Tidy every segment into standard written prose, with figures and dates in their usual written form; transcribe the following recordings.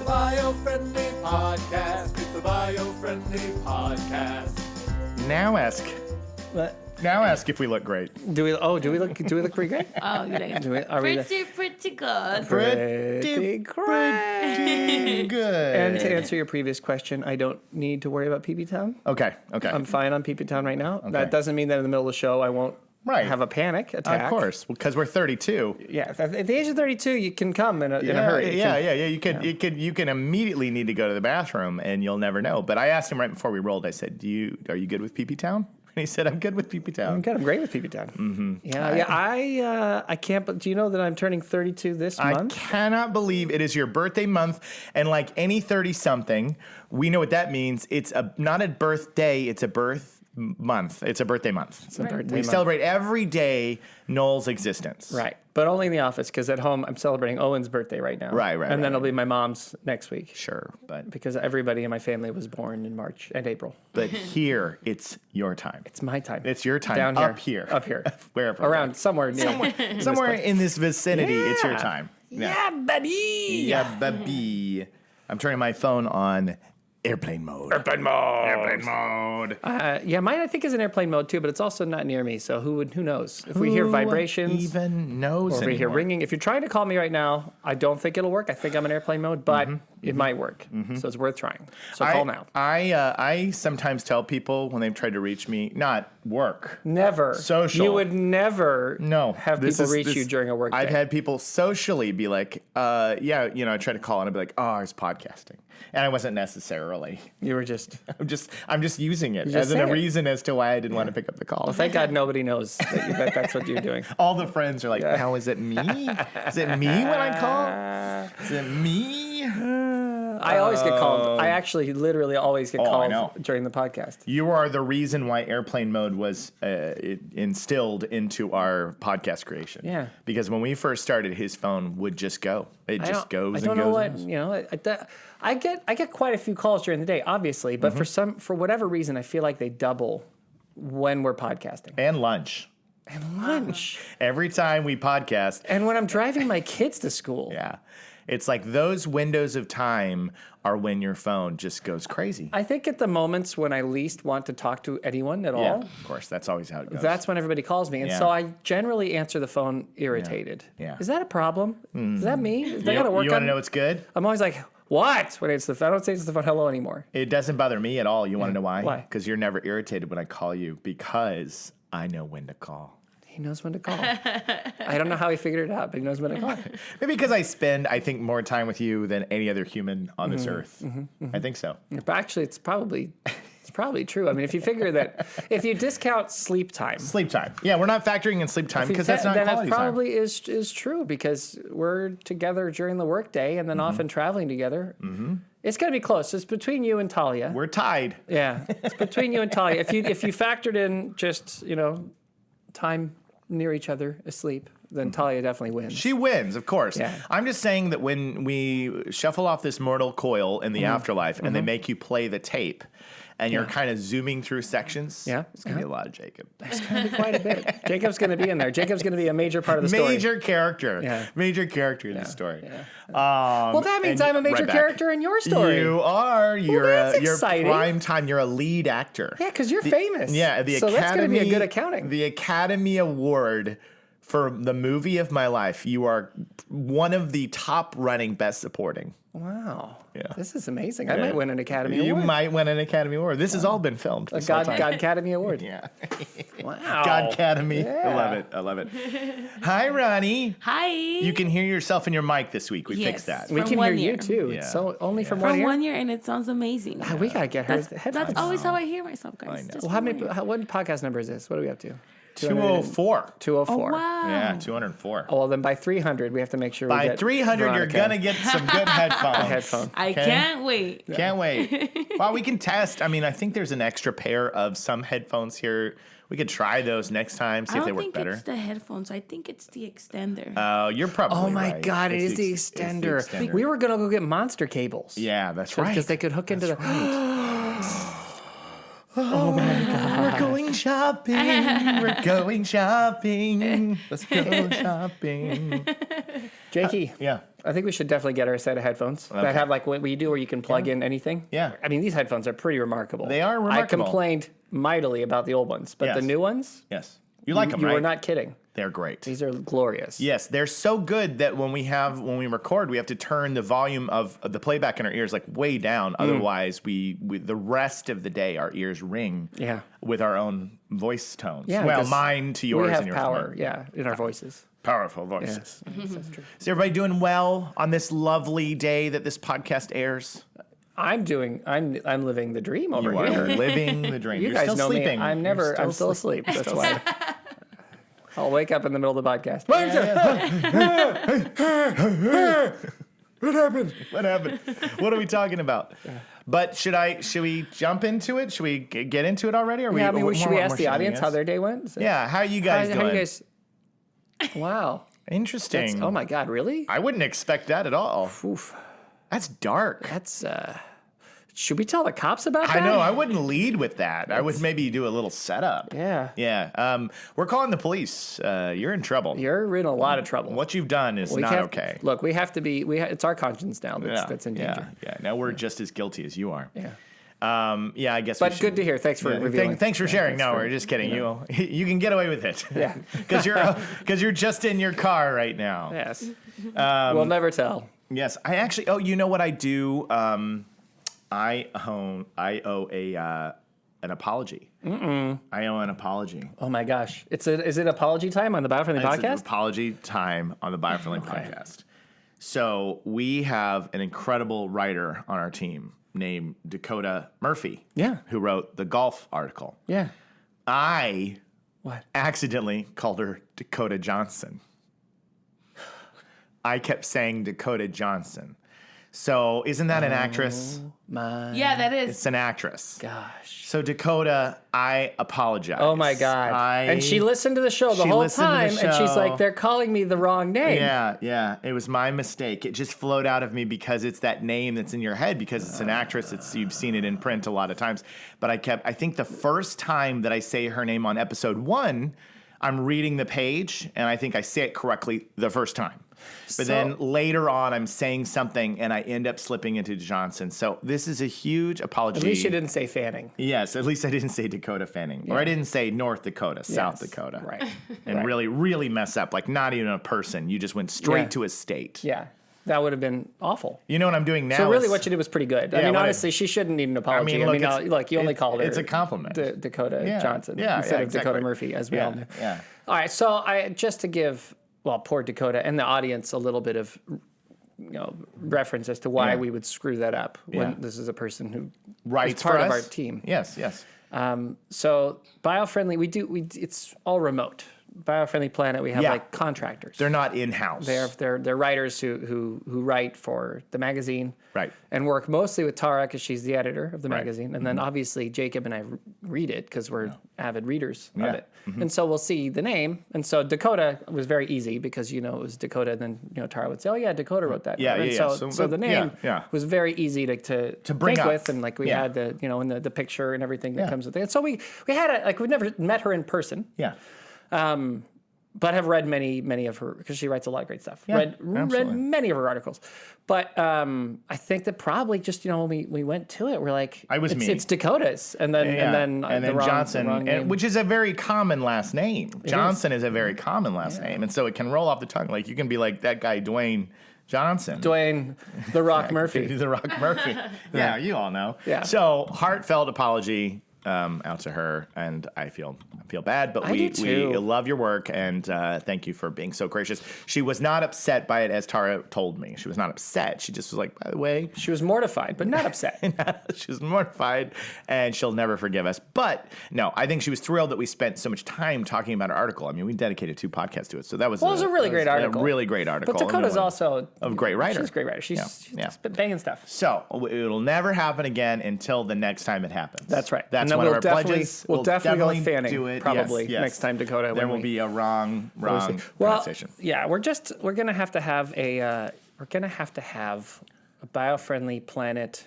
the Biofriendly Podcast. It's the Biofriendly Podcast. Now ask if we look great. Do we look pretty great? Oh, you did. Pretty good. Pretty good. And to answer your previous question, I don't need to worry about PP Town. Okay. I'm fine on PP Town right now. Okay. That doesn't mean that in the middle of the show I won't have a panic attack. Of course, because we're 32. Yeah, at the age of 32, you can come in a hurry. You can immediately need to go to the bathroom, and you'll never know. But I asked him right before we rolled. I said, "Are you good with PP Town?" And he said, "I'm good with PP Town." I'm good. I'm great with PP Town. Mm-hmm. I can't. But do you know that I'm turning 32 this month? I cannot believe it is your birthday month, and like any 30-something, we know what that means. It's not a birthday; it's a birth month. It's a birthday month. It's a birthday we month. celebrate every day Noel's existence. Right. But only in the office, because at home I'm celebrating Owen's birthday right now. Right. And then it'll be my mom's next week. Sure, but because everybody in my family was born in March and April. But here, it's your time. It's my time. It's your time. Down here. Up here. Wherever. Around somewhere near. Somewhere in this vicinity, it's your time. Yeah, baby. Yeah, baby. I'm turning my phone on airplane mode. Airplane mode. Airplane mode. Mine I think is in airplane mode too, but it's also not near me. So who knows? If we hear vibrations, even knows, or if we hear ringing. If you're trying to call me right now, I don't think it'll work. I think I'm in airplane mode, but it might work. So it's worth trying. So call now. I sometimes tell people when they've tried to reach me, not work. Never. Social. You would never have people reach you during a work day. I've had people socially be like, I try to call and I'd be like, I was podcasting. And I wasn't necessarily. You were just. I'm just using it as a reason as to why I didn't want to pick up the call. Well, thank God nobody knows that that's what you're doing. All the friends are like, now is it me? Is it me when I call? Is it me? I always get called. I actually literally always get called during the podcast. You are the reason why airplane mode was instilled into our podcast creation. Yeah. Because when we first started, his phone would just go. It just goes and goes. I don't know what, I get quite a few calls during the day, obviously, but for whatever reason, I feel like they double when we're podcasting. And lunch. Every time we podcast. And when I'm driving my kids to school. Yeah. It's like those windows of time are when your phone just goes crazy. I think at the moments when I least want to talk to anyone at all. Of course. That's always how it goes. That's when everybody calls me. And so I generally answer the phone irritated. Yeah. Is that a problem? Is that me? Is that got to work on? You want to know what's good? I'm always like, what? When it's I don't say it's the phone hello anymore. It doesn't bother me at all. You want to know why? Why? Because you're never irritated when I call you because I know when to call. He knows when to call. I don't know how he figured it out, but he knows when to call. Maybe because I spend, I think, more time with you than any other human on this earth. I think so. But actually, it's probably true. I mean, if you figure that, if you discount sleep time. Sleep time. Yeah, we're not factoring in sleep time because that's not quality time. Then it probably is true because we're together during the workday and then often traveling together. It's going to be close. It's between you and Talia. We're tied. Yeah, it's between you and Talia. If you factored in just, time near each other asleep, then Talia definitely wins. She wins, of course. Yeah. I'm just saying that when we shuffle off this mortal coil in the afterlife and they make you play the tape and you're kind of zooming through sections, it's going to be a lot of Jacob. There's going to be quite a bit. Jacob's going to be in there. Jacob's going to be a major part of the story. Major character. Yeah. Major character in the story. Yeah. Well, that means I'm a major character in your story. You are. You're exciting. Prime time. You're a lead actor. Yeah, because you're famous. Yeah, so that's going to be a good accounting. The Academy Award for the movie of my life. You are one of the top running best supporting. Wow. Yeah. This is amazing. I might win an Academy Award. You might win an Academy Award. This has all been filmed. A God Academy Award. Yeah. Wow. God Academy. Yeah. I love it. Hi, Ronnie. Hi. You can hear yourself in your mic this week. We fixed that. We From can hear 1 year. you too. Yeah. So only from From 1 year? 1 year, and it sounds amazing. We got to get her headphones. That's always how I hear myself, guys. I know. Just Well, from 1 year. what podcast number is this? What are we up to? 204. 204. Oh, wow. Yeah, 204. Oh, well, then by 300, we have to make sure we By get 300, you're Veronica going to get some good headphones. a headphone. I Okay. can't wait. Can't wait. Well, we can test. I mean, I think there's an extra pair of some headphones here. We could try those next time, see if they work better. I don't think it's the headphones. I think it's the extender. Oh, you're probably Oh my right. God, it It's is the it's the extender. extender. We were going to go get monster cables. Yeah, that's right. Because they could hook into the... Oh my God. We're going shopping. We're going shopping. Let's go shopping. Jakey. Yeah. I think we should definitely get her a set of headphones that have like what we do where you can plug in anything. Yeah. I mean, these headphones are pretty remarkable. They are I remarkable. complained mightily about the old ones, but the Yes. new ones, Yes. You like them, you right? were not kidding. They're great. These are glorious. Yes, they're so good that when we record, we have to turn the volume of the playback in our ears like way down. Otherwise, we the rest of the day our ears ring Yeah. with our own voice tones. Yeah, well, 'cause mine to yours We have and yours to power, mine. yeah, in our voices. Powerful voices. Yes, that's true. Is everybody doing well on this lovely day that this podcast airs? I'm living the dream over You are here. living the dream. You You're guys still know sleeping. me. I'm still asleep. That's why. I'll wake up in the middle of the podcast. What happened? What happened? What are we talking about? But should we jump into it? Should we get into it already? Or Yeah, I mean, more- should we more ask the audience how shenanigans? their day went? Yeah, how are you guys doing? How you guys? Wow. Interesting. Oh my God, really? I wouldn't expect that at all. Oof. That's dark. That's. Should we tell the cops about that? I know. I wouldn't lead with that. I would maybe do a little setup. Yeah. Yeah. We're calling the police. You're in trouble. You're in a lot of trouble. What you've done is not okay. Look, we have to be. It's our conscience now that's in danger. Yeah. Now we're just as guilty as you are. Yeah. Yeah, I guess. But good to hear. Thanks for revealing. Thanks for sharing. Thanks No, for- we're just kidding. You can get away with it. Yeah. Because you're just in your car right now. Yes. We'll never tell. Yes, I actually. Oh, you know what I do? I owe an apology. I owe an apology. Oh my gosh! Is it apology time on the Biofriendly It's an Podcast? apology time on the Biofriendly Podcast. So we have an incredible writer on our team named Dakota Murphy. Yeah. Who wrote the golf article. Yeah. I What? accidentally called her Dakota Johnson. I kept saying Dakota Johnson. So isn't that an actress? Yeah, that is. It's an actress. Gosh. So Dakota, I apologize. Oh my God. And she listened to the show the She whole listened to the time, and she's show. like, "They're calling me the wrong name." Yeah. It was my mistake. It just flowed out of me because it's that name that's in your head because it's an actress. You've seen it in print a lot of times. But I think the first time that I say her name on episode 1, I'm reading the page and I think I say it correctly the first time. But then later on, I'm saying something and I end up slipping into Johnson. So this is a huge apology. At least you didn't say Fanning. Yes, at least I didn't say Dakota Fanning. Or I didn't say North Dakota, South Yes. Dakota. Right. And Right. really, really mess up. Like not even a person. You just went straight Yeah. to a state. Yeah. That would have been awful. You know what I'm doing now? So really, is- what you did was pretty good. I Yeah, mean, what I- honestly, she shouldn't need an apology. look, it's- like you only called her. it's a compliment. Dakota Johnson Yeah, instead of exactly. Dakota Murphy, as we all know. Yeah. All right, so just to give poor Dakota and the audience a little bit of reference as to why Yeah. we would screw that up when Yeah. this is a person who Writes is part for of our us? team. Yes. So Biofriendly, it's all remote. Biofriendly Planet, we have Yeah. like contractors. They're not in-house. They're writers who write for the magazine, Right. and work mostly with Tara because she's the editor of the Right. magazine, and then obviously Jacob and I read it because we're avid readers Yeah. of it, and so we'll see the name, and so Dakota was very easy because it was Dakota, and then Tara would say, "Oh yeah, Dakota wrote that." Yeah, and yeah, So, yeah. so the name yeah. was very easy to bring think up. with, and like we Yeah. had the in the picture and everything that Yeah. comes with it, and so we had we'd never met her in person. Yeah. But have read many of her because she writes a lot of great stuff. Yeah, read absolutely. many of her articles, but I think that probably just when we went to it, we're like, I was it's, me. it's Dakota's, and then the wrong, Johnson, the wrong name. which is a very common last name. Johnson is a very common last name, and so it can roll off the tongue. Like you can be like that guy Dwayne Johnson. Dwayne the Rock Murphy. The Rock Murphy. Yeah, you all know. Yeah. So heartfelt apology out to her, and I feel bad, but I we do too. love your work, and thank you for being so gracious. She was not upset by it, as Tara told me. She was not upset. She just was like, by the way, She was mortified, but not upset. she was mortified, and she'll never forgive us. But no, I think she was thrilled that we spent so much time talking about our article. I mean, we dedicated 2 podcasts to it, so that was Well, it was a really great article. A really great article. But Dakota's also a great writer. She's a great writer. She's been banging stuff. So it'll never happen again until the next time it happens. That's right. That's And then one we'll of our pledges. we'll definitely go with Fanning, do it. probably, Yes. next time, Dakota, There when will we- be a wrong Well, pronunciation. yeah, we're gonna have to have a Biofriendly Planet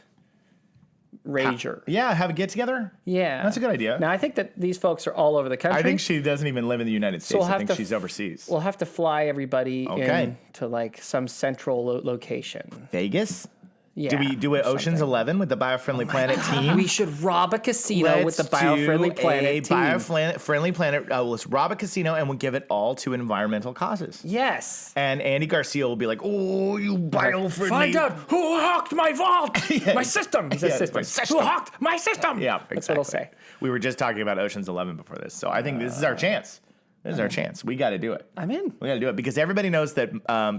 rager. Yeah, have a get together. Yeah, that's a good idea. Now I think that these folks are all over the country. I think she doesn't even live in the United States. I think she's overseas. We'll have to fly everybody in to like some central location. Vegas. Yeah, do we do it Ocean's 11 with the Biofriendly Planet team? We should rob a casino with the Biofriendly Planet team. Biofriendly Planet. Let's rob a casino and we'll give it all to environmental causes. Yes. And Andy Garcia will be like, "Oh, you biofriendly! Find out who hacked my vault, my system. He says my system. Who hacked my system? Yeah, exactly. That's what he'll say. We were just talking about Ocean's 11 before this, so I think this is our chance. This is our chance. We got to do it. I'm in. We got to do it because everybody knows that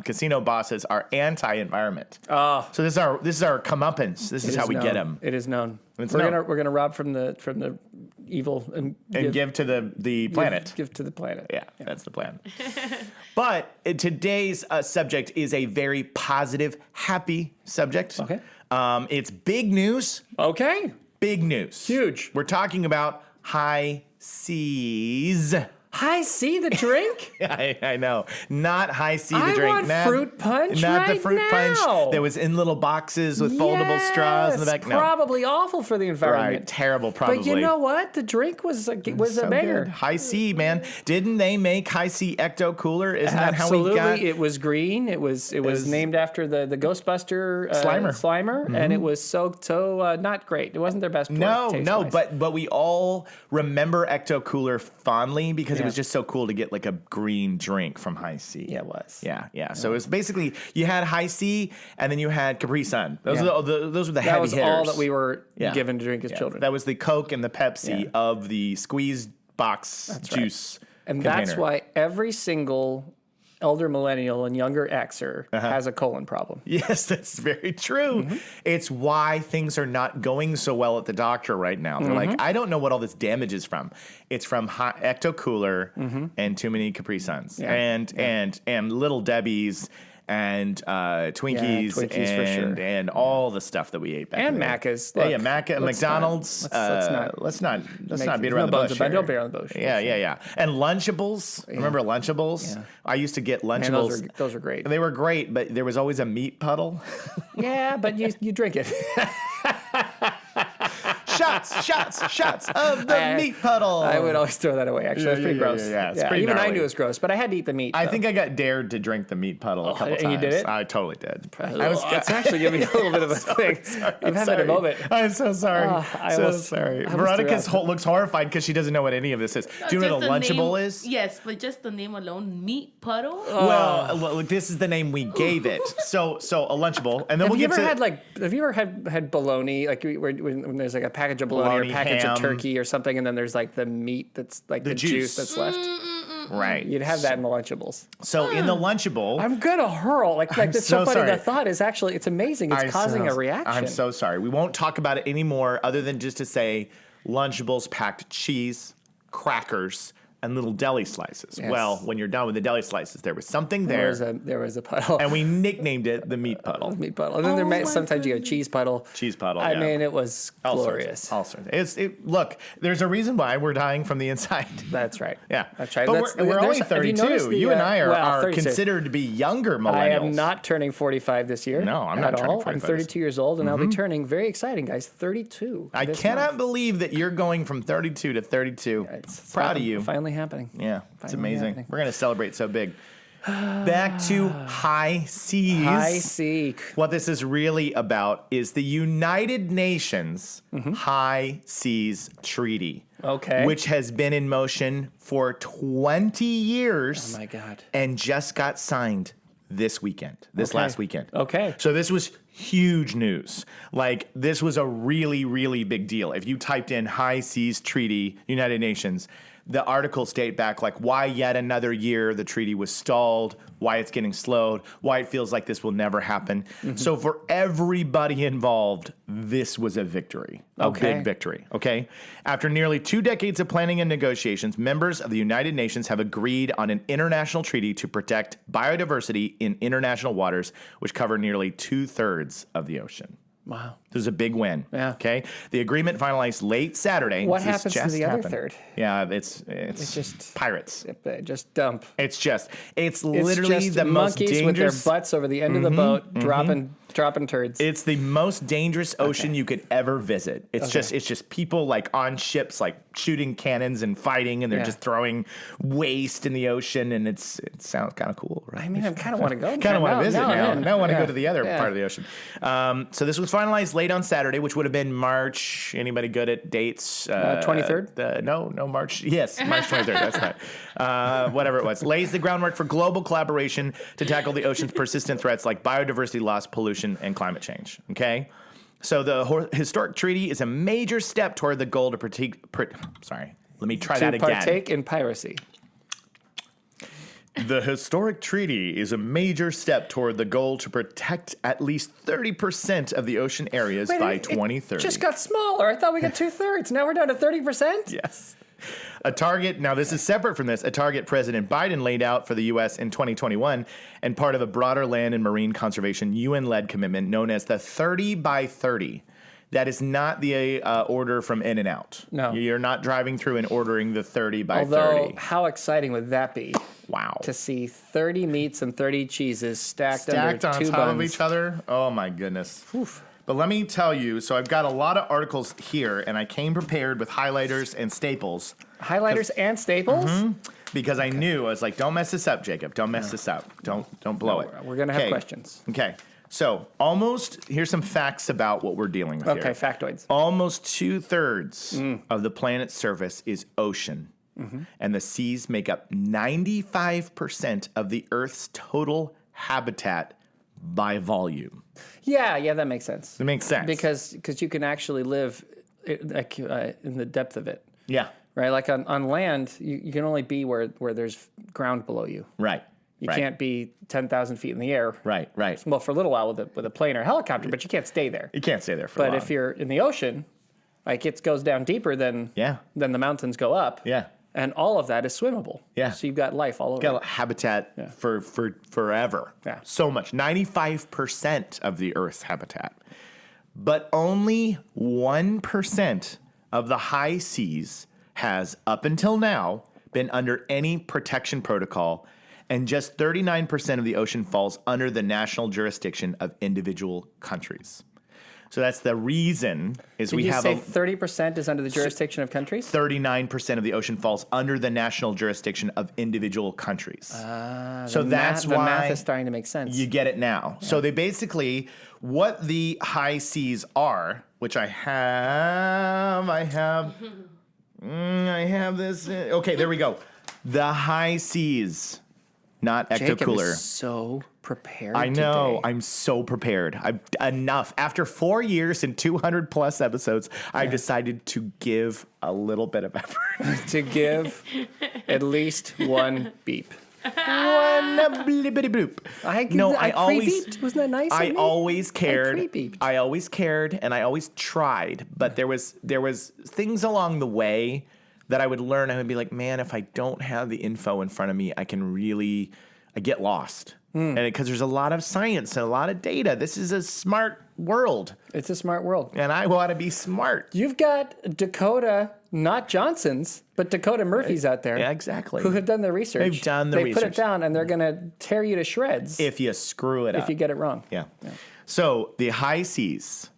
casino bosses are anti-environment. Oh, so this is our comeuppance. This is how we get them. It is known. We're known. gonna rob from the evil and give to the planet. Give to the planet. Yeah, that's the plan. But today's subject is a very positive, happy subject. Okay. It's big news. Okay. Big news. Huge. We're talking about high seas. High C, the drink? I know. Not High C, the drink. I want fruit punch Not the right fruit punch now. that was in little boxes with foldable straws in the back. No. Probably awful for the environment. Right. Terrible, probably. But you know what? The drink was a banger. Good. High C, man. Didn't they make High C Ecto Cooler? Isn't that how we got? Absolutely. It was green. It was named after the Ghostbuster Slimer, and it was so not great. It wasn't their best. No, but we all remember Ecto Cooler fondly because it was just so cool to get like a green drink from High C. Yeah, it was. Yeah. So it was basically you had High C and then you had Capri Sun. Those were the heavy hitters. That was all that we were given to drink as children. That was the Coke and the Pepsi of the squeezed box juice. And container. that's why every single elder millennial and younger Xer has a colon problem. Yes, that's very true. Mm-hmm. It's why things are not going so well at the doctor right now. They're like, I don't know what all this damage is from. It's from Ecto Cooler and too many Capri Suns and Little Debbie's and Twinkies for sure. and all the stuff that we ate back and then. Macca's. Macca, McDonald's. Let's not beat around the bush. Don't beat around the bush. Yeah. And Lunchables. Remember Lunchables? Yeah. I used to get Lunchables. Man, those were great. They were great, but there was always a meat puddle. Yeah, but you drink it. Shots of the meat puddle. I would always throw that away, actually. It's pretty gross. Yeah. It's pretty even gnarly. I knew it was gross, but I had to eat the meat. I think I got dared to drink the meat puddle a couple times. And you did it? I totally did. It's actually giving me a little bit of a thing. I'm having a moment. I'm so sorry. Sorry. Veronica looks horrified because she doesn't know what any of this is. Do you know what a Lunchable is? Yes, but just the name alone, meat puddle. Well, look, this is the name we gave it. So a Lunchable, and then have you ever had bologna, like when there's like a package of bologna or a package of turkey or something, and then there's like the meat that's like the juice that's left? Right. You'd have that in the Lunchables. So in the Lunchable, I'm gonna hurl. It's so funny. Sorry. The thought is actually, it's amazing. It's causing a reaction. I'm so sorry. We won't talk about it anymore other than just to say Lunchables packed cheese, crackers, and little deli slices. Yes. Well, when you're done with the deli slices, there was something there. There was a puddle. And we nicknamed it the meat puddle. Meat puddle. And then sometimes you get a cheese puddle. Cheese puddle, I mean, it was glorious. All sorts. Look, there's a reason why we're dying from the inside. That's right. Yeah. That's right. But we're only 32. You and I are 32. considered to be younger millennials. I am not turning 45 this year. No, I'm not turning 45. I'm 32 years old, and I'll be turning, very exciting, guys, 32. I cannot believe that you're going from 32 to 32. It's proud of you. Finally happening. Yeah. It's amazing. Happening. We're going to celebrate so big. Back to high seas. High sea. What this is really about is the United Nations High Seas Treaty. Okay. Which has been in motion for 20 years. Oh, my God. And just got signed this last weekend. Okay. So this was huge news. Like, this was a really, really big deal. If you typed in High Seas Treaty, United Nations, the articles date back like why yet another year the treaty was stalled, why it's getting slowed, why it feels like this will never happen. So for everybody involved, this was a victory, a big victory, okay? After nearly 2 decades of planning and negotiations, members of the United Nations have agreed on an international treaty to protect biodiversity in international waters, which cover nearly 2/3 of the ocean. Wow. This is a big win. Yeah. Okay. The agreement finalized late Saturday. What happens to the other third? Yeah, it's just pirates. Just dump. It's literally just the most monkeys dangerous with their butts over the end of the boat, dropping dropping turds. It's the most dangerous ocean you could ever visit. It's just people like on ships, like shooting cannons and fighting, and they're just throwing waste in the ocean, and it sounds kind of cool, right? I mean, I kind of want to go. Kind of want to visit now. Now I want to Yeah. go to the other Yeah. part of the ocean. So this was finalized late on Saturday, which would have been March. Anybody good at dates? 23rd? No, March. Yes, March 23rd. That's right. Whatever it was. Lays the groundwork for global collaboration to tackle the ocean's persistent threats like biodiversity loss, pollution, and climate change. Okay? So the historic treaty is a major step toward the goal to partake in piracy. The historic treaty is a major step toward the goal to protect at least 30% of the ocean areas by 2030. It just got smaller. I thought we got 2/3. Now we're down to 30%? Yes. A target, now this is separate from this, a target President Biden laid out for the U.S. in 2021 and part of a broader land and marine conservation UN-led commitment known as the 30 by 30. That is not the order from In-N-Out. No. You're not driving through and ordering the 30 by Although, 30. how exciting would that be? Wow. To see 30 meats and 30 cheeses stacked under on two top buns. of each other. Oh my goodness. Oof. But let me tell you, so I've got a lot of articles here, and I came prepared with highlighters and staples. Highlighters and staples? Because I knew, I was like, don't mess this up, Jacob. Don't mess this up. Don't blow it. We're going to have questions. Okay. So here's some facts about what we're dealing with here. Okay, factoids. Almost 2/3 of the planet's surface is ocean. And the seas make up 95% of the Earth's total habitat by volume. Yeah, that makes sense. It makes sense. Because you can actually live in the depth of it. Yeah. Right? Like on land, you can only be where there's ground below you. Right. You can't be 10,000 feet in the air. Right. Well, for a little while with a plane or helicopter, but you can't stay there. You can't stay there for But long. if you're in the ocean, like it goes down deeper than the mountains go up. Yeah. And all of that is swimmable. Yeah. So you've got life all over. Got habitat for forever. Yeah. So much. 95% of the Earth's habitat. But only 1% of the high seas has, up until now, been under any protection protocol, and just 39% of the ocean falls under the national jurisdiction of individual countries. So that's the reason is we have 30% is under the jurisdiction of countries? 39% of the ocean falls under the national jurisdiction of individual countries. So that's why the math is starting to make sense. you get it now. Yeah. So they basically, what the high seas are, which I have this. Okay, there we go. The high seas, not Jacob ectocooler. is so prepared. I know. Today. I'm so prepared. Enough. After 4 years and 200 plus episodes, I decided to give a little bit of effort. To give at least one beep. One blippity bloop. I always pre-beeped. Wasn't that nice? I always cared. pre-beeped. I always cared, and I always tried. But there was things along the way that I would learn. I would be like, man, if I don't have the info in front of me, I get lost. And because there's a lot of science and a lot of data. This is a smart world. It's a smart world. And I want to be smart. You've got Dakota, not Johnson's, but Dakota Murphys out there. Yeah, exactly. Who have done the research. They've done the They research. put it down, and they're going to tear you to shreds If you screw it up. if you get it wrong. Yeah. So the high seas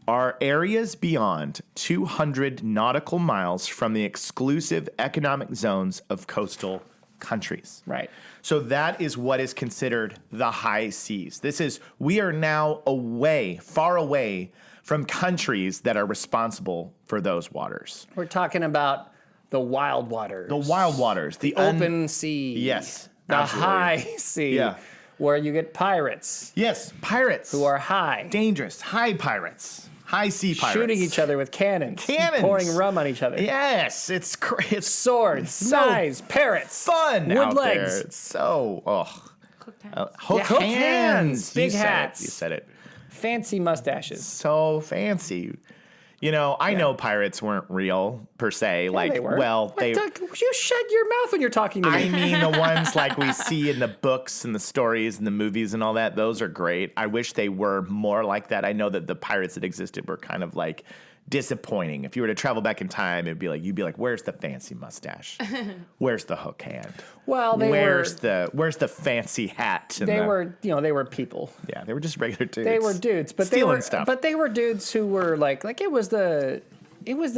are areas beyond 200 nautical miles from the exclusive economic zones of coastal countries. Right. So that is what is considered the high seas. We are now far away from countries that are responsible for those waters. We're talking about the wild waters. The wild waters. The open sea. Yes. The absolutely. high sea. Yeah. Where you get pirates Yes, pirates. who are high. dangerous. High pirates. High sea pirates. Shooting each other with cannons. Cannons. Pouring rum on each other. Yes, it's Swords, knives, parrots. fun Wood out legs. there. It's so Cooked hands. hook hands. Big You said it. hats. You said it. Fancy mustaches. So fancy. I know pirates weren't real per se. Yeah, they were. You shut your mouth when you're talking to me. I mean, the ones like we see in the books and the stories and the movies and all that, those are great. I wish they were more like that. I know that the pirates that existed were kind of like disappointing. If you were to travel back in time, you'd be like, where's the fancy mustache? Where's the hook hand? Well, where's the fancy hat? They were people. Yeah, they were just regular dudes. They were dudes, but stealing stuff. But they were dudes who were like it was the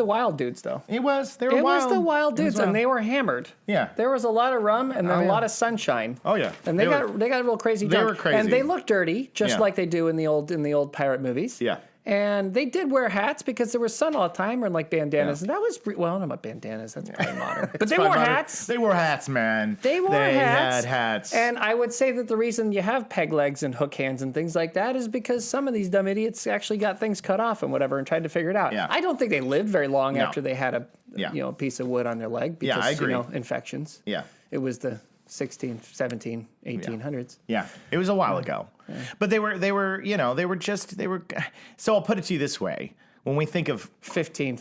wild dudes though. They were wild. It was the wild dudes, and they were hammered. Yeah. There was a lot of rum and then a lot of sunshine. Oh yeah. And they got real crazy drunk. They were crazy. And they looked dirty, just like they do in the old pirate movies. Yeah. And they did wear hats because there was sun all the time, or like bandanas. And that was I don't know about bandanas. That's probably modern. But they wore hats. They wore hats, man. They had hats. And I would say that the reason you have peg legs and hook hands and things like that is because some of these dumb idiots actually got things cut off and whatever and tried to figure it out. Yeah. I don't think they lived very long after they had a piece of wood on their leg because I agree. Infections. Yeah. It was the 16, 17, 1800s. Yeah, it was a while ago. Yeah. But they were so I'll put it to you this way. When we think of 15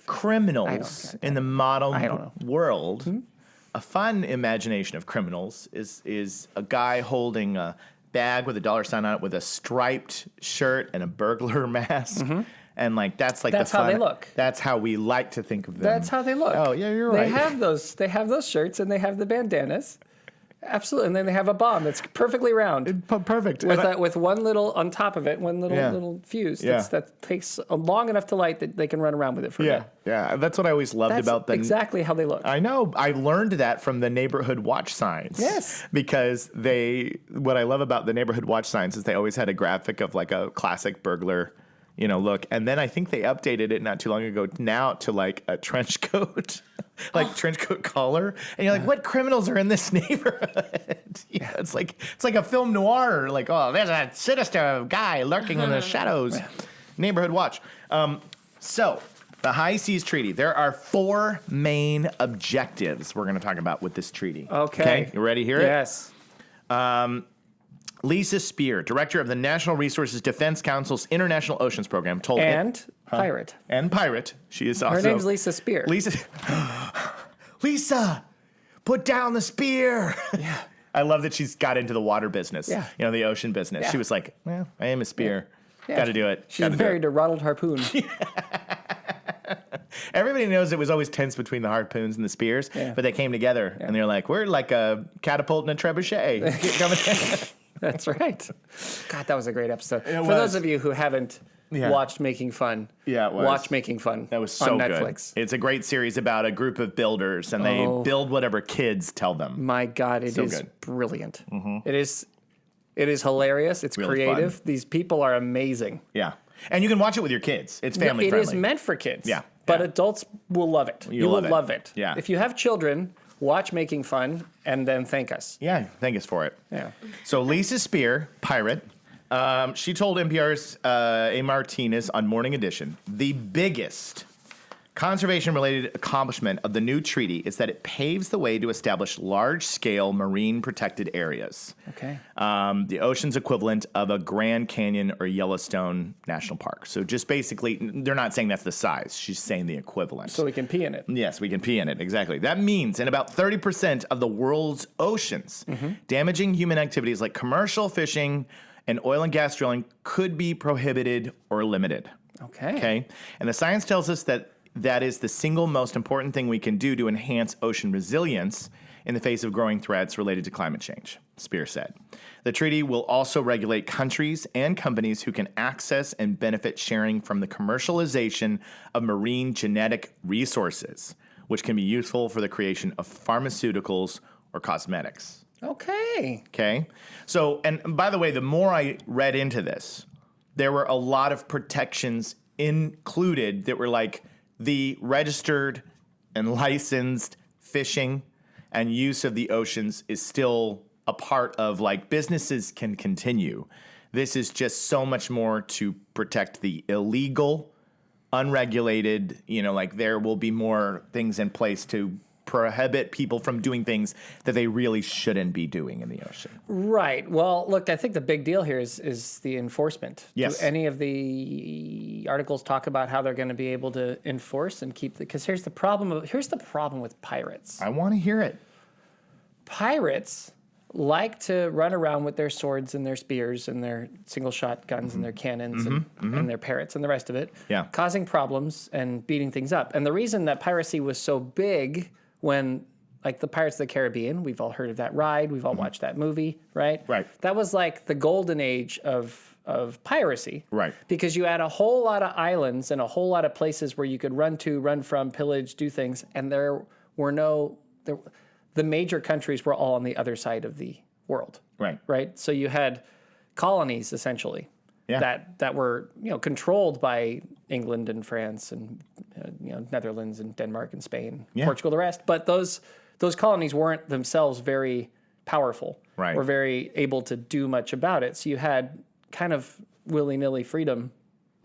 criminals in the modern world, a fun imagination of criminals is a guy holding a bag with a dollar sign on it with a striped shirt and a burglar mask. Mm-hmm. And that's how they look. That's how we like to think of them. That's how they look. Oh yeah, you're right. They have those shirts and they have the bandanas. Absolutely, and then they have a bomb that's perfectly round. Perfect. With one little on top of it, one little fuse that takes long enough to light that they can run around with it for a day. Yeah, that's what I always loved about them. Exactly how they look. I know. I learned that from the neighborhood watch signs. Yes. Because what I love about the neighborhood watch signs is they always had a graphic of like a classic burglar look. And then I think they updated it not too long ago now to like a trench coat, trench coat collar. And you're like, what criminals are in this neighborhood? It's like a film noir. Like, oh, there's a sinister guy lurking in the shadows. Neighborhood watch. So the High Seas Treaty, there are 4 main objectives we're going to talk about with this treaty. Okay. You ready to hear it? Yes. Lisa Spear, director of the National Resources Defense Council's International Oceans Program, told pirate. And pirate. She is also. Her name's Lisa Spear. Lisa, put down the spear. Yeah. I love that she's got into the water business. Yeah. The ocean business. Yeah. She was like, well, I am a spear. Yeah. Got to do it. She's married to Ronald Harpoon. Everybody knows it was always tense between the harpoons and the spears, but they came together and they're like, we're like a catapult and a trebuchet. That's right. God, that was a great episode. For those of you who haven't watched Making Fun, watch Making Fun. That was so on good. Netflix. It's a great series about a group of builders, and they build whatever kids tell them. My God, it is brilliant. Mm-hmm. It is hilarious. It's really creative. Fun. These people are amazing. Yeah. And you can watch it with your kids. It's family friendly. It is meant for kids. Yeah. But adults will love it. You will love it. Yeah. If you have children, watch Making Fun and then thank us. Yeah, thank us for it. Yeah. So Lisa Spear, pirate, she told NPR's A. Martinez on Morning Edition, the biggest conservation-related accomplishment of the new treaty is that it paves the way to establish large-scale marine protected areas. Okay. The ocean's equivalent of a Grand Canyon or Yellowstone National Park. So just basically, they're not saying that's the size. She's saying the equivalent. So we can pee in it. Yes, we can pee in it. Exactly. That means in about 30% of the world's oceans, damaging human activities like commercial fishing and oil and gas drilling could be prohibited or limited. Okay. And the science tells us that is the single most important thing we can do to enhance ocean resilience in the face of growing threats related to climate change, Spear said. The treaty will also regulate countries and companies who can access and benefit sharing from the commercialization of marine genetic resources, which can be useful for the creation of pharmaceuticals or cosmetics. Okay. So, and by the way, the more I read into this, there were a lot of protections included that were like, the registered and licensed fishing and use of the oceans is still a part of like businesses can continue. This is just so much more to protect the illegal, unregulated, like there will be more things in place to prohibit people from doing things that they really shouldn't be doing in the ocean. Right. Well, look, I think the big deal here is the enforcement. Yes. Do any of the articles talk about how they're going to be able to enforce and keep because here's the problem with pirates. I want to hear it. Pirates like to run around with their swords and their spears and their single shot guns and their cannons and their parrots and the rest of it, causing problems and beating things up. And the reason that piracy was so big when, like the Pirates of the Caribbean, we've all heard of that ride, we've all watched that movie, right? Right. That was like the golden age of piracy. Right. Because you had a whole lot of islands and a whole lot of places where you could run to, run from, pillage, do things, and there were the major countries were all on the other side of the world. Right. Right. So you had colonies essentially that were controlled by England and France and Netherlands and Denmark and Spain, Portugal, the rest. But those colonies weren't themselves very powerful or very able to do much about it. So you had kind of willy-nilly freedom.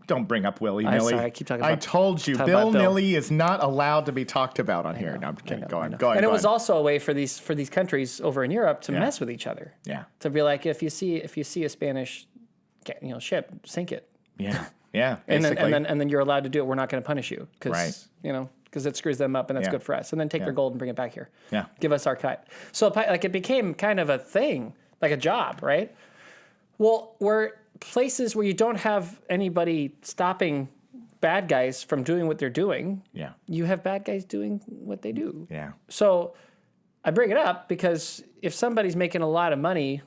Don't bring up willy-nilly. Sorry, I keep talking about. I told you, Bill Nilly is not allowed to be talked about on here. No, I'm kidding. Go on. And it was also a way for these countries over in Europe to mess with each other. Yeah. To be like, if you see a Spanish, ship, sink it. Yeah. Yeah. And then you're allowed to do it. We're not going to punish you because because it screws them up and that's good for us. And then take their gold and bring it back here. Yeah. Give us our cut. So it became kind of a thing, like a job, right? Well, where places where you don't have anybody stopping bad guys from doing what they're doing, you have bad guys doing what they do. Yeah. So I bring it up because if somebody's making a lot of money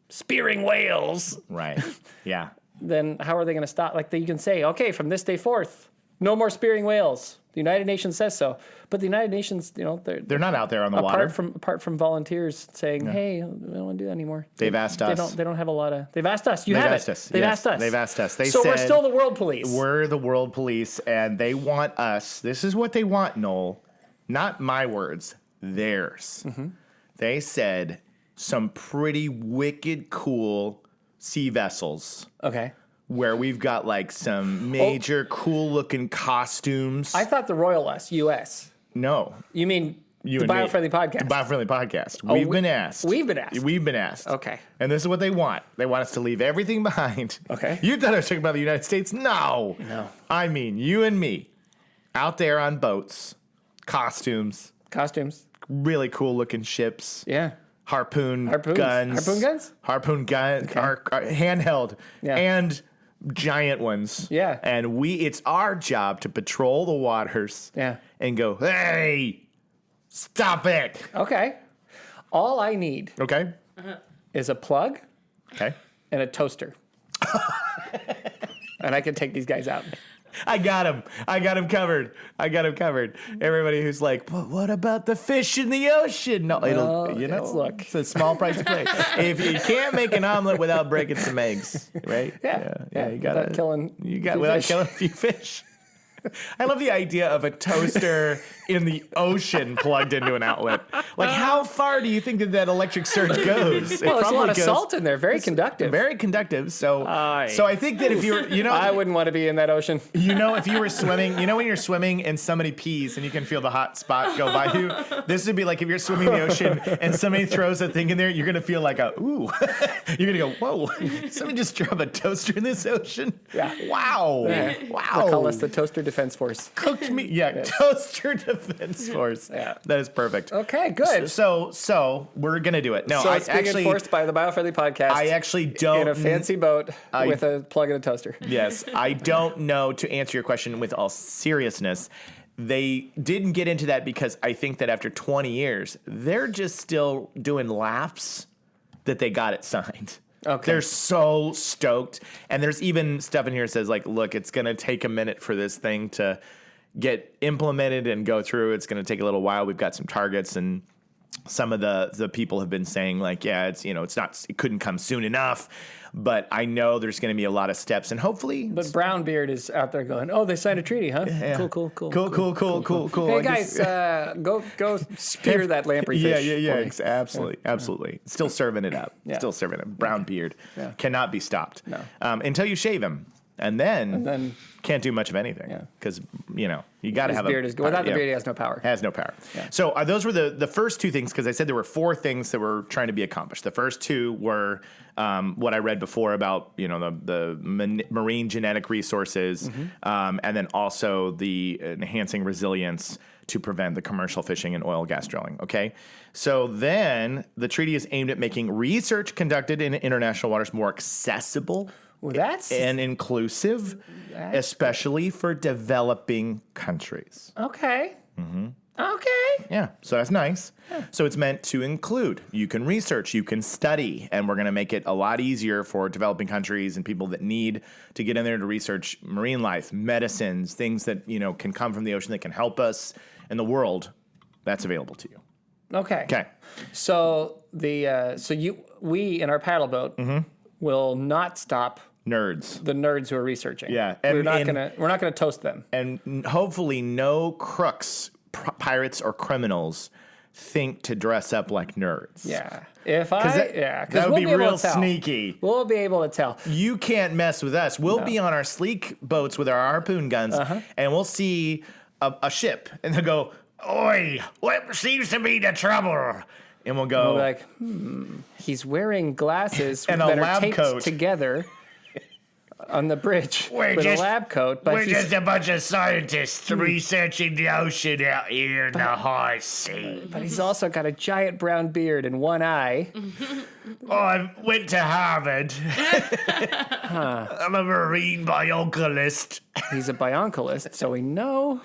spearing whales, right? Yeah. Then how are they going to stop? Like you can say, okay, from this day forth, no more spearing whales. The United Nations says so, but the United Nations, they're not out there on the water. Apart from volunteers saying, "Hey, we don't want to do that anymore." They've asked us. They don't have a lot of. They've asked us. They've asked us. They've asked us. So we're still the world police. We're the world police, and they want us. This is what they want, Noel. Not my words. Theirs. Mm-hmm. They said some pretty wicked cool sea vessels. Okay. Where we've got like some major cool looking costumes. I thought the Royal US. No. You mean the Biofriendly Podcast? The Biofriendly Podcast. We've been asked. We've been asked. We've been asked. Okay. And this is what they want. They want us to leave everything behind. Okay. You thought I was talking about the United States? No. No. I mean, you and me out there on boats, costumes, really cool looking ships. Yeah. Harpoon guns. Handheld. Yeah. And giant ones. Yeah. And it's our job to patrol the waters. Yeah. And go, hey, stop it. Okay. All I need. Okay. Is a plug. Okay. And a toaster. And I can take these guys out. I got him covered. Everybody who's like, but what about the fish in the ocean? No, it's a small price to pay. If you can't make an omelet without breaking some eggs, right? Yeah. You gotta killing a few fish. I love the idea of a toaster in the ocean plugged into an outlet. Like, how far do you think that electric surge goes? Well, there's a lot of salt in there. Very conductive. Very conductive. So I think that if you're, I wouldn't want to be in that ocean. If you were swimming, when you're swimming and somebody pees and you can feel the hot spot go by you, this would be like if you're swimming in the ocean and somebody throws a thing in there, you're going to feel like ooh. You're going to go, whoa, somebody just drop a toaster in this ocean? Yeah. Wow. Yeah. Wow. They call us the Toaster Defense Force. Cooked me. Yeah. Toaster Defense Force. Yeah. That is perfect. Okay, good. So we're going to do it. No, so it's being enforced by the Biofriendly Podcast. I actually don't. In a fancy boat with a plug and a toaster. Yes. I don't know, to answer your question with all seriousness. They didn't get into that because I think that after 20 years, they're just still doing laps that they got it signed. Okay. They're so stoked. And there's even stuff in here that says, like, look, it's going to take a minute for this thing to get implemented and go through. It's going to take a little while. We've got some targets, and some of the people have been saying, like, yeah, it couldn't come soon enough. But I know there's going to be a lot of steps, and hopefully. But Brownbeard is out there going, "Oh, they signed a treaty, huh? Yeah. Cool. Cool. Hey guys, go spear that lamprey fish. Yeah. Absolutely. Still serving it up. Yeah. Still serving it. Brownbeard Yeah. cannot be stopped. No. Until you shave him. And then can't do much of anything because, you got to have beard is good. Without the beard, he has no power. Has no power. Yeah. So those were the first two things, because I said there were 4 things that were trying to be accomplished. The first 2 were what I read before about, the marine genetic resources, and then also the enhancing resilience to prevent the commercial fishing and oil and gas drilling. Okay. So then the treaty is aimed at making research conducted in international waters more accessible and inclusive, especially for developing countries. Okay. Okay. Yeah, so that's nice. Yeah. So it's meant to include. You can research, you can study, and we're going to make it a lot easier for developing countries and people that need to get in there to research marine life, medicines, things that, can come from the ocean that can help us in the world. That's available to you. Okay. Okay. So we in our paddle boat will not stop the nerds who are researching. Yeah, we're not gonna toast them. And hopefully, no crooks, pirates, or criminals think to dress up like nerds. Yeah, that would be real sneaky. We'll be able to tell. You can't mess with us. We'll be on our sleek boats with our harpoon guns, and we'll see a ship, and they'll go, "Oi, what seems to be the trouble?" And we'll go, like, he's wearing glasses and that a lab are taped coat together on the bridge with a lab coat. But we're just a bunch of scientists researching the ocean out here in the high sea. But he's also got a giant brown beard and one eye. I went to Harvard. I'm a marine bioncolist. He's a bioncolist, so we know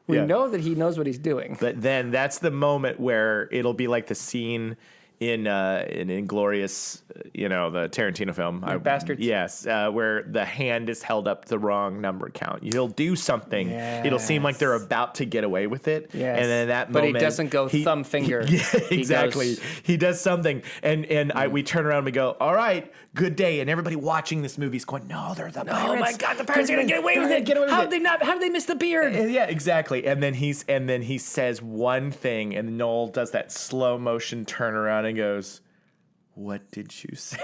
know that he knows what he's doing. But then that's the moment where it'll be like the scene in Inglourious, the Tarantino film. Bastards? Yes, where the hand is held up the wrong number count. He'll do something. Yes. It'll seem like they're about to get away with it. Yes. And then that moment... But he doesn't go thumb finger. Yeah, exactly. He does something. And we turn around and we go, all right, good day. And everybody watching this movie is going, no, they're the pirates. Oh my God, the pirates are going to get away with it. How did they miss the beard? Yeah, exactly. And then he says one thing, and Noel does that slow motion turnaround and goes, "What did you say?"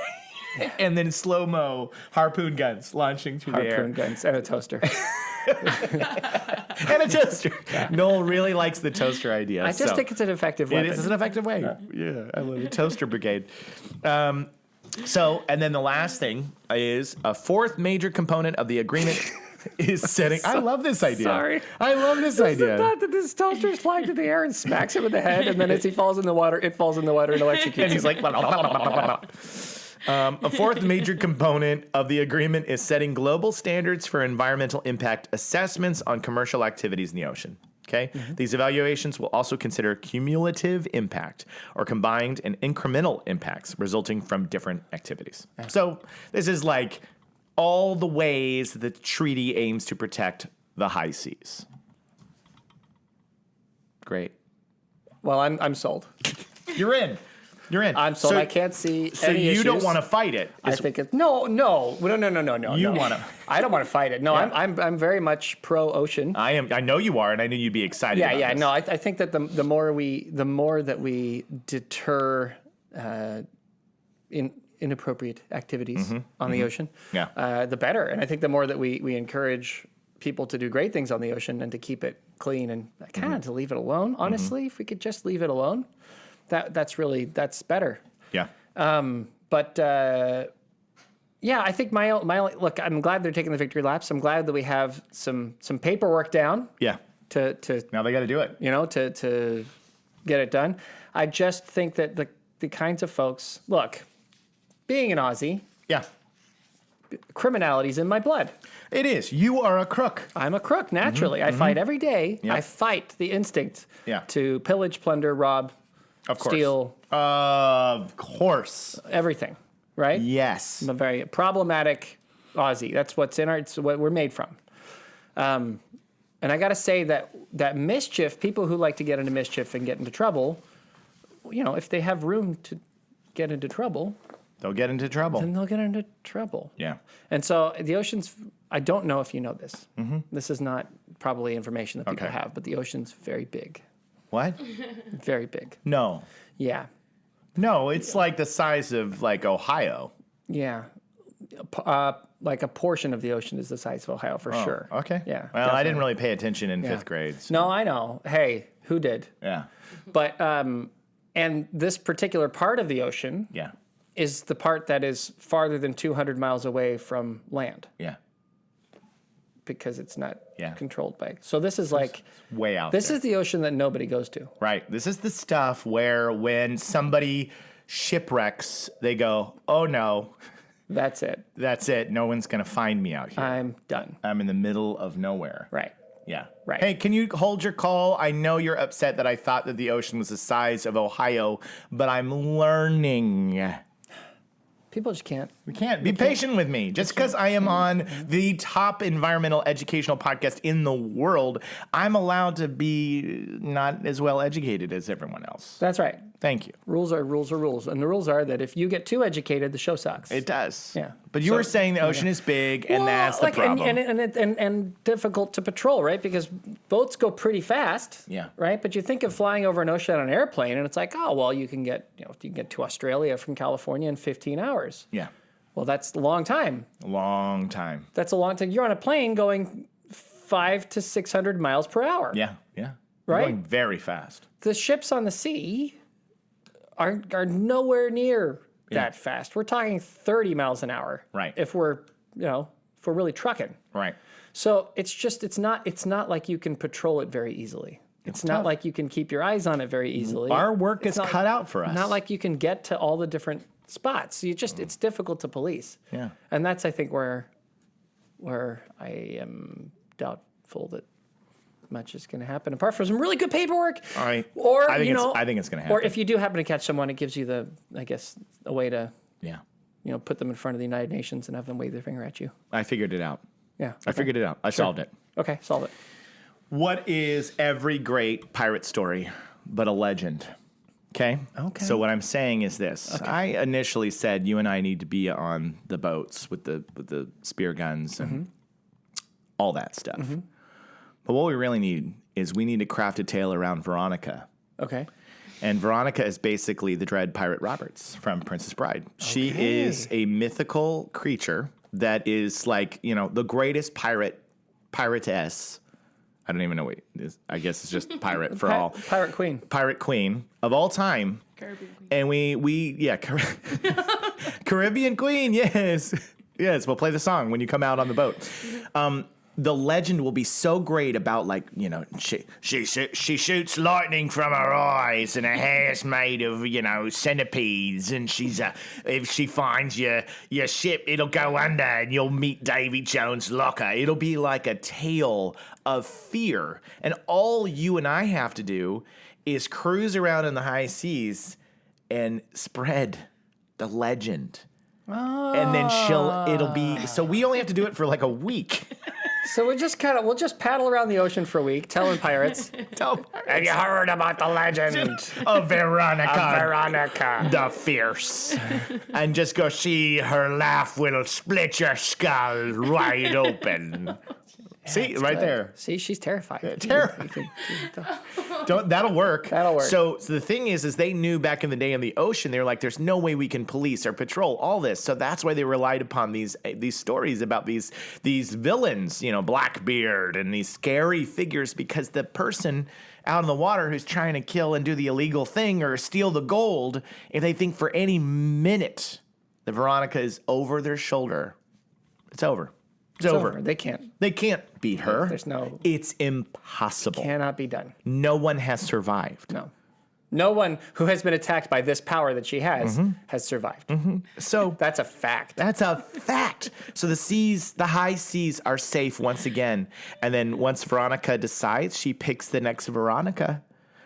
And then slow-mo harpoon guns launching through the air. Harpoon guns and a toaster. And a toaster. Yeah. Noel really likes the toaster idea. I just think it's an effective weapon. It is an effective way. Yeah, I love the toaster brigade. And then the last thing is a 4th major component of the agreement is setting. I love this idea. Sorry. I love this idea. The thought that this toaster is flying through the air and smacks him in the head, and then as he falls in the water, it falls in the water and electrocutes him. And he's like, blah, blah, blah, blah, blah, blah. A 4th major component of the agreement is setting global standards for environmental impact assessments on commercial activities in the ocean. Okay? Mm-hmm. These evaluations will also consider cumulative impact or combined and incremental impacts resulting from different activities. So this is like all the ways the treaty aims to protect the high seas. Great. Well, I'm sold. You're in. I'm sold. I can't see so any you issues. Don't want to fight it. I think it's no. You want to. I don't want to fight it. No, yeah. I'm very much pro ocean. I am. I know you are, and I knew you'd be excited. Yeah, about this. No, I think that the more that we deter inappropriate activities on the ocean, the better. And I think the more that we encourage people to do great things on the ocean and to keep it clean and kind of to leave it alone. Honestly, if we could just leave it alone. That's better. Yeah. I think my look. I'm glad they're taking the victory laps. I'm glad that we have some paperwork down. Yeah. To now they got to do it. To get it done. I just think that the kinds of folks. Look, being an Aussie. Yeah. Criminality's in my blood. It is. You are a crook. I'm a crook naturally. I fight every day. Yep. I fight the instinct. Yeah. To pillage, plunder, rob. Of course. Steal. Of course. Everything, right? Yes. I'm a very problematic Aussie. That's what's in it's what we're made from. And I got to say that mischief, people who like to get into mischief and get into trouble, if they have room to get into trouble, they'll get into trouble. Then they'll get into trouble. Yeah. And so the ocean's, I don't know if you know this. Mm-hmm. This is not probably information that people have, but the ocean's very big. What? Very big. No. Yeah. No, it's like the size of like Ohio. Yeah. like a portion of the ocean is the size of Ohio for sure. Okay. Yeah. Well, definitely. I didn't really pay attention in 5th grade. So. No, I know. Hey, who did? Yeah. But and this particular part of the ocean Yeah. is the part that is farther than 200 miles away from land Yeah. because it's not Yeah. controlled by. So this is like Way out this there. is the ocean that nobody goes to. Right. This is the stuff where when somebody shipwrecks, they go, oh no, That's it. that's it. No one's going to find me out here. I'm done. I'm in the middle of nowhere. Right. Yeah. Right. Hey, can you hold your call? I know you're upset that I thought that the ocean was the size of Ohio, but I'm learning. People just can't. We can't. Be patient with me. Just because I am on the top environmental educational podcast in the world, I'm allowed to be not as well educated as everyone else. That's right. Thank you. Rules are rules are rules. And the rules are that if you get too educated, the show sucks. It does. Yeah. But you were saying the ocean is big, and that's the like, problem. And difficult to patrol, right? Because boats go pretty fast. Yeah. Right? But you think of flying over an ocean on an airplane, and it's like, oh, well, you can get to Australia from California in 15 hours. Yeah. Well, that's a long time. Long time. That's a long time. You're on a plane going 500 to 600 miles per hour. Yeah. Yeah. Right? Going very fast. The ships on the sea are nowhere near that fast. We're talking 30 miles an hour. Right. If we're really trucking. Right. So it's not like you can patrol it very easily. It's not tough. like you can keep your eyes on it very easily. Our work is not- cut out for us. Not like you can get to all the different spots. It's difficult to police. Yeah. And that's, I think, where I am doubtful that much is going to happen, apart from some really good paperwork. All right. Or I think it's going to happen. Or if you do happen to catch someone, it gives you a way to Yeah. put them in front of the United Nations and have them wave their finger at you. I figured it out. Yeah. I figured it out. I solved it. Okay, solve it. What is every great pirate story but a legend? Okay? Okay. So what I'm saying is this. Okay. I initially said you and I need to be on the boats with the spear guns and all that stuff. Mm-hmm. But what we really need is we need to craft a tale around Veronica. Okay. And Veronica is basically the Dread Pirate Roberts from Princess Bride. Okay. She is a mythical creature that is like, the greatest piratess. I don't even know what it is. I guess it's just pirate for all. Pirate Queen. Pirate Queen of all time. Caribbean Queen. And we Caribbean Queen, yes. Yes, we'll play the song when you come out on the boat. The legend will be so great about she shoots lightning from her eyes and her hair's made of centipedes, and she's if she finds your ship it'll go under and you'll meet Davy Jones' locker. It'll be like a tale of fear, and all you and I have to do is cruise around in the high seas and spread the legend. And then it'll be so we only have to do it for like a week. So we'll just paddle around the ocean for a week, telling pirates. Have you heard about the legend of Veronica? Veronica The fierce. And just go see her laugh will split your skull wide open. See, right good. there. See, she's terrified. That'll work. That'll work. So the thing is they knew back in the day in the ocean, they were like, there's no way we can police or patrol all this. So that's why they relied upon these stories about these villains, Blackbeard and these scary figures, because the person out in the water who's trying to kill and do the illegal thing or steal the gold, if they think for any minute that Veronica is over their shoulder, it's over. It's over. They can't. They can't beat her. There's no. It's impossible. Cannot be done. No one has survived. No one who has been attacked by this power that she has survived. Mm-hmm. So that's a fact. That's a fact. So the high seas are safe once again. And then once Veronica decides, she picks the next Veronica,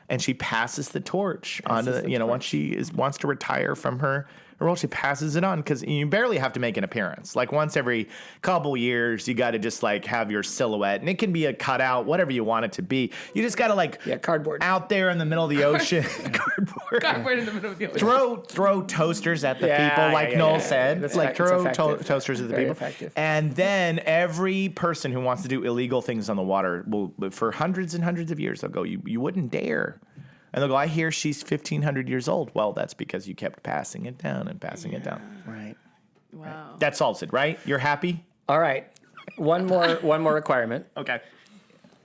and she passes the torch on to once she wants to retire from her role, she passes it on, because you barely have to make an appearance. Like once every couple years, you got to just like have your silhouette, and it can be a cutout, whatever you want it to be. You just got to cardboard out there in the middle of the ocean. Cardboard in the middle of the ocean. Throw toasters at the people, like Noel said. That's like throw toasters at the people. Effective. And then every person who wants to do illegal things on the water will, for hundreds and hundreds of years, they'll go, you wouldn't dare. And they'll go, I hear she's 1,500 years old. Well, that's because you kept passing it down and passing it down. Right. Wow. That's salted, right? You're happy? All right. One more requirement. Okay.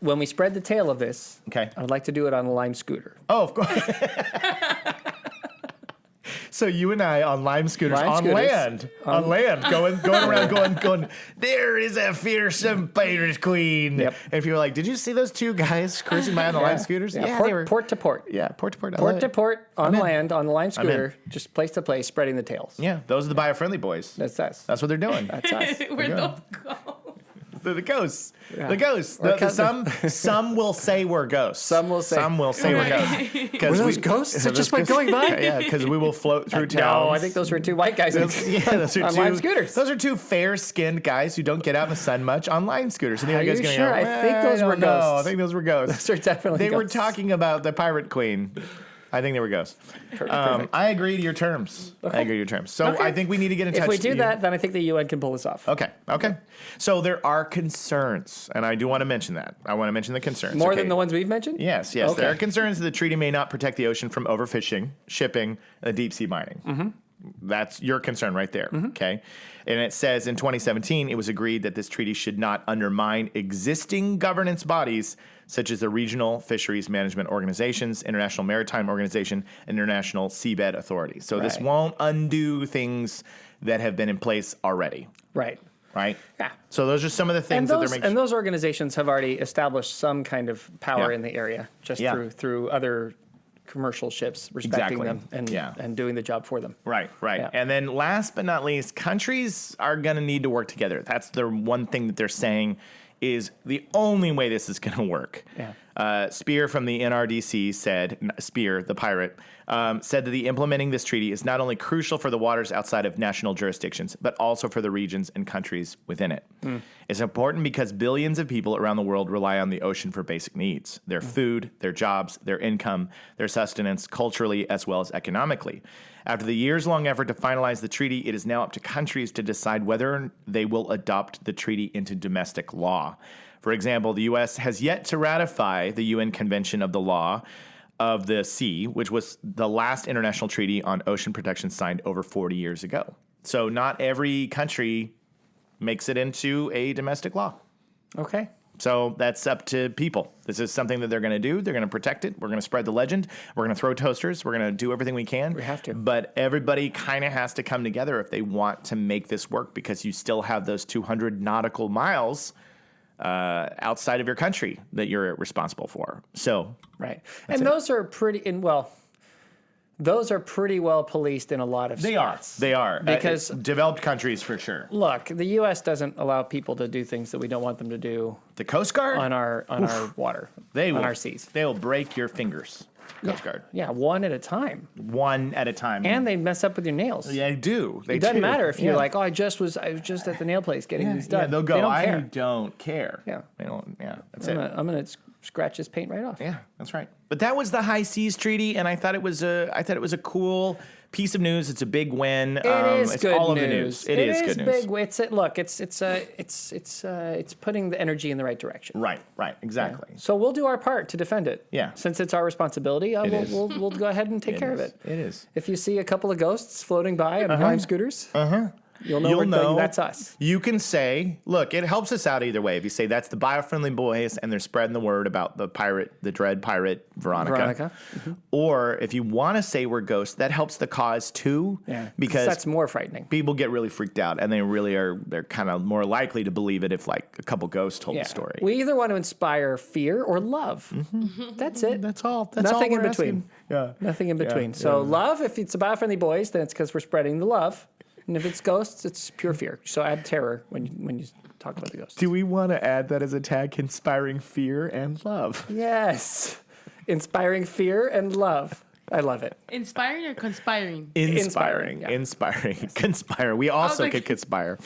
When we spread the tail of this, Okay. I would like to do it on a Lime scooter. Oh, of course. So you and I on Lime scooters Lime on scooters. land, going around, going. There is a fearsome pirate queen. Yep. And if you were like, did you see those two guys cruising by on the Lime scooters? Yeah, they were. port to port. Yeah, port to port. Port to port on in. land on the Lime in. scooter, just place to place, spreading the tails. Yeah, those are the Biofriendly boys. That's us. That's what they're doing. That's us. Where'd those go? They're the ghosts. Yeah. The ghosts. Or Some will say we're ghosts. Some will say we're ghosts. Were those ghosts that just went going by? Yeah, because we will float through towns. No, I think those were two white guys those are on Lime scooters. Those are two fair-skinned guys who don't get out in the sun much on Lime scooters. And the Are other guy's you going, sure? I think those were ghosts. I think those were ghosts. Those are definitely They were ghosts. talking about the pirate queen. I think they were ghosts. Perfect. I agree to your terms. I agree to your terms. So Okay. I think we need to get in touch If we with do you. that, then I think the UN can pull this off. Okay. So there are concerns, and I do want to mention that. I want to mention the concerns. More than the ones we've mentioned? Yes. Okay. There are concerns that the treaty may not protect the ocean from overfishing, shipping, and deep sea mining. Mm-hmm. That's your concern right there. Mm-hmm. Okay. And it says in 2017, it was agreed that this treaty should not undermine existing governance bodies such as the Regional Fisheries Management Organizations, International Maritime Organization, and International Seabed Authority. So this Right. won't undo things that have been in place already. Right. Right? Yeah. So those are some of the things that they're making. And those organizations have already established some kind of power Yeah. in the area, just Yeah. through other commercial ships respecting Exactly. them and doing the job for them. Right. Yeah. And then last but not least, countries are going to need to work together. That's the one thing that they're saying is the only way this is going to work. Yeah. Spear from the NRDC said, Spear, the pirate, said that the implementing this treaty is not only crucial for the waters outside of national jurisdictions, but also for the regions and countries within it. It's important because billions of people around the world rely on the ocean for basic needs, their food, their jobs, their income, their sustenance, culturally as well as economically. After the years-long effort to finalize the treaty, it is now up to countries to decide whether they will adopt the treaty into domestic law. For example, the U.S. has yet to ratify the UN Convention of the Law of the Sea, which was the last international treaty on ocean protection signed over 40 years ago. So not every country makes it into a domestic law. Okay. So that's up to people. This is something that they're going to do. They're going to protect it. We're going to spread the legend. We're going to throw toasters. We're going to do everything we can. We have to. But everybody kind of has to come together if they want to make this work, because you still have those 200 nautical miles outside of your country that you're responsible for. So Right. And those are those are pretty well policed in a lot of spots. They are. Because developed countries for sure. look, the U.S. doesn't allow people to do things that we don't want them to do The Coast Guard, on our water, on our seas. They will break your fingers. Coast Guard. Yeah, one at a time. One at a time. And they mess up with your nails. Yeah, they do. It doesn't matter if you're like, oh, I was just at the nail place getting these done. Yeah, they'll go, They don't I care. don't care. Yeah. They don't, that's I'm it. gonna scratch this paint right off. Yeah, that's right. But that was the High Seas Treaty, and I thought it was a cool piece of news. It's a big win. It is it's good all news. Over the news. It is good news. Big. It's putting the energy in the right direction. Right, exactly. So we'll do our part to defend it. Yeah. Since it's our responsibility, we'll go ahead and take care of it. It is. If you see a couple of ghosts floating by on Lime scooters, you'll know that's us. You can say, look, it helps us out either way. If you say that's the Biofriendly boys and they're spreading the word about the Dread Pirate Veronica. Mm-hmm. Or if you want to say we're ghosts, that helps the cause too. Yeah. Because that's more frightening. people get really freaked out, and they're kind of more likely to believe it if like a couple ghosts told the story. We either want to inspire fear or love. That's it. That's all. Nothing all in we're between. asking. Yeah. Nothing in between. So love, if it's about friendly boys, then it's because we're spreading the love. And if it's ghosts, it's pure fear. So add terror when you talk about the ghosts. Do we want to add that as a tag, inspiring fear and love? Yes. Inspiring fear and love. I love it. Inspiring or conspiring? Inspiring. Yeah. Inspiring. Conspire. We also could conspire.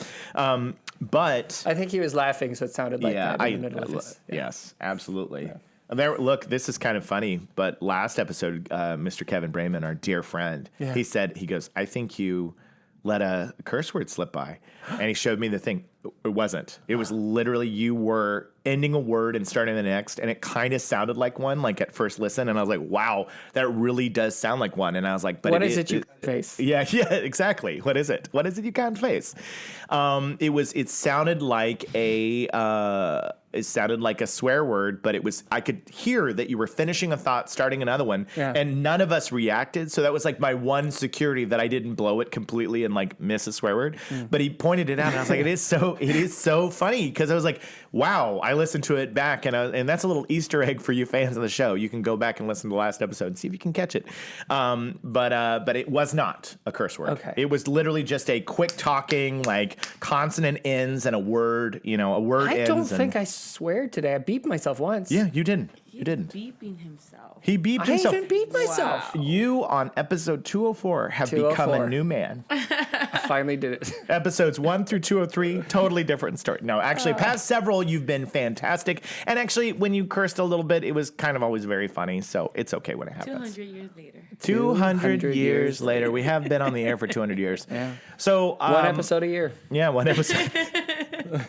But I think he was laughing, so it sounded like that in the middle of this. Yes, absolutely. There, look, this is kind of funny, but last episode, Mr. Kevin Brayman, our dear friend, he goes, I think you let a curse word slip by. And he showed me the thing. It wasn't. It was literally you were ending a word and starting the next, and it kind of sounded like one, like at first listen. And I was like, wow, that really does sound like one. And I was like, but what is it you can't face? Yeah, exactly. What is it? What is it you can't face? It sounded like a swear word, but I could hear that you were finishing a thought, starting another one, and none of us reacted. So that was like my one security that I didn't blow it completely and like miss a swear word. But he pointed it out, and I was like, it is so funny, because I was like, wow, I listened to it back, and that's a little Easter egg for you fans of the show. You can go back and listen to the last episode and see if you can catch it. But it was not a curse word. Okay. It was literally just a quick talking, like consonant ends and a word, a word ends. I don't think I swear today. I beeped myself once. Yeah, you didn't. You didn't. Beeping himself. He beeped himself. I even beeped myself. Wow. You on episode 204 have become a new man. I finally did it. Episodes 1 through 203, totally different story. No, actually, past several, you've been fantastic. And actually, when you cursed a little bit, it was kind of always very funny. So it's okay when it happens. 200 years later. 200 years later. We have been on the air for 200 years. Yeah. So one episode a year. Yeah, one episode.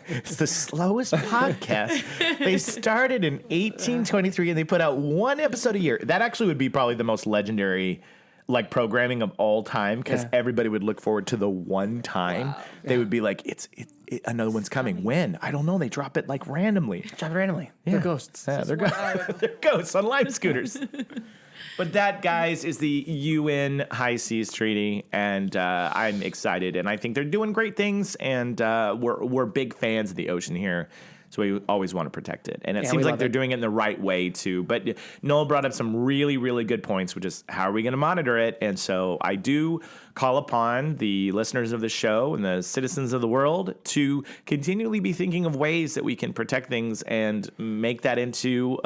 It's the slowest podcast. They started in 1823 and they put out one episode a year. That actually would be probably the most legendary programming of all time, because everybody would look forward to the one time. Wow. They would be like, it's another one's coming. When? I don't know. They drop it randomly. Drop it randomly. Yeah. They're ghosts. Yeah, they're ghosts on live scooters. But that, guys, is the UN High Seas Treaty, and I'm excited, and I think they're doing great things, and we're big fans of the ocean here, so we always want to protect it. And it seems like they're doing it in the right way, too. But Noel brought up some really, really good points, which is how are we going to monitor it? And so I do call upon the listeners of the show and the citizens of the world to continually be thinking of ways that we can protect things and make that into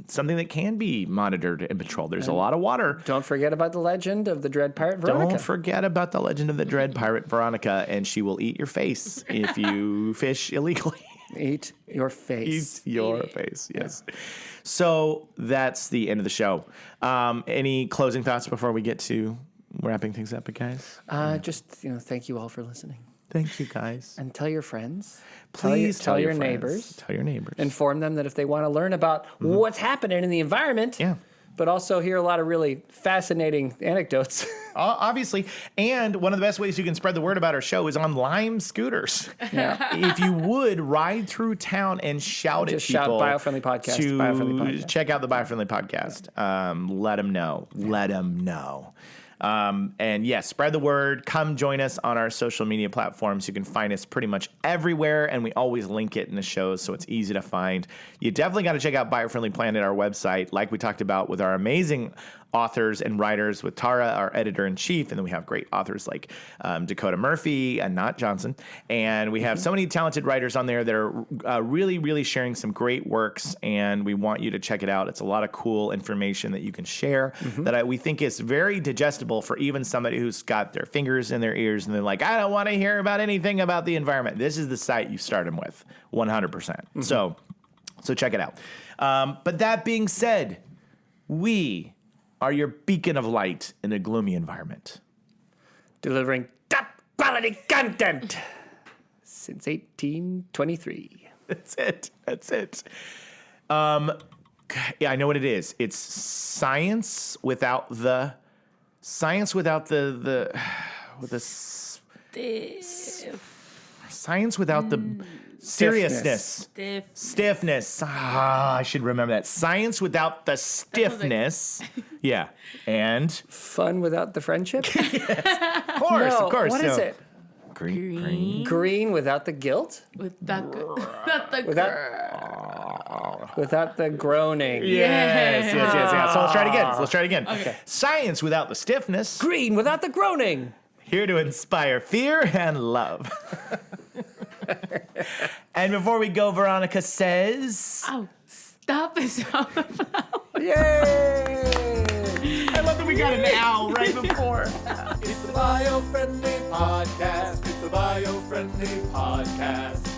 something that can be monitored and patrolled. There's a lot of water. Don't forget about the legend of the Dread Pirate Veronica. Don't forget about the legend of the Dread Pirate Veronica, and she will eat your face if you fish illegally. Eat your face. Eat your face, yes. So that's the end of the show. Any closing thoughts before we get to wrapping things up, guys? Just thank you all for listening. Thank you, guys. And tell your friends. Please tell your friends. Neighbors. Tell your neighbors. Inform them that if they want to learn about what's happening in the environment, but also hear a lot of really fascinating anecdotes. Obviously. And one of the best ways you can spread the word about our show is on Lime scooters. Yeah. If you would, ride through town and shout at people. Shout Biofriendly Podcast. Biofriendly Podcast. Check out the Biofriendly Podcast. Let them know. Let them know. And yes, spread the word. Come join us on our social media platforms. You can find us pretty much everywhere, and we always link it in the shows, so it's easy to find. You definitely got to check out Biofriendly Planet, our website, like we talked about with our amazing authors and writers, with Tara, our editor-in-chief, and then we have great authors like Dakota Murphy and Not Johnson, and we have so many talented writers on there that are really, really sharing some great works, and we want you to check it out. It's a lot of cool information that you can share that we think is very digestible for even somebody who's got their fingers in their ears and they're like, I don't want to hear about anything about the environment. This is the site you start them with, 100%. So check it out. But that being said, we are your beacon of light in a gloomy environment. Delivering top quality content since 1823. That's it. Yeah, I know what it is. It's science without the science without the seriousness. Stiffness. I should remember that. Science without the stiffness. Yeah. And fun without the friendship? Yes. Of course. What is it? Green without the guilt? Without the groaning. Yes. So let's try it again. Okay. Science without the stiffness. Green without the groaning. Here to inspire fear and love. And before we go, Veronica says... Oh, stop it. Yay! I love that we got an owl right before. It's the Biofriendly Podcast. It's the Biofriendly Podcast.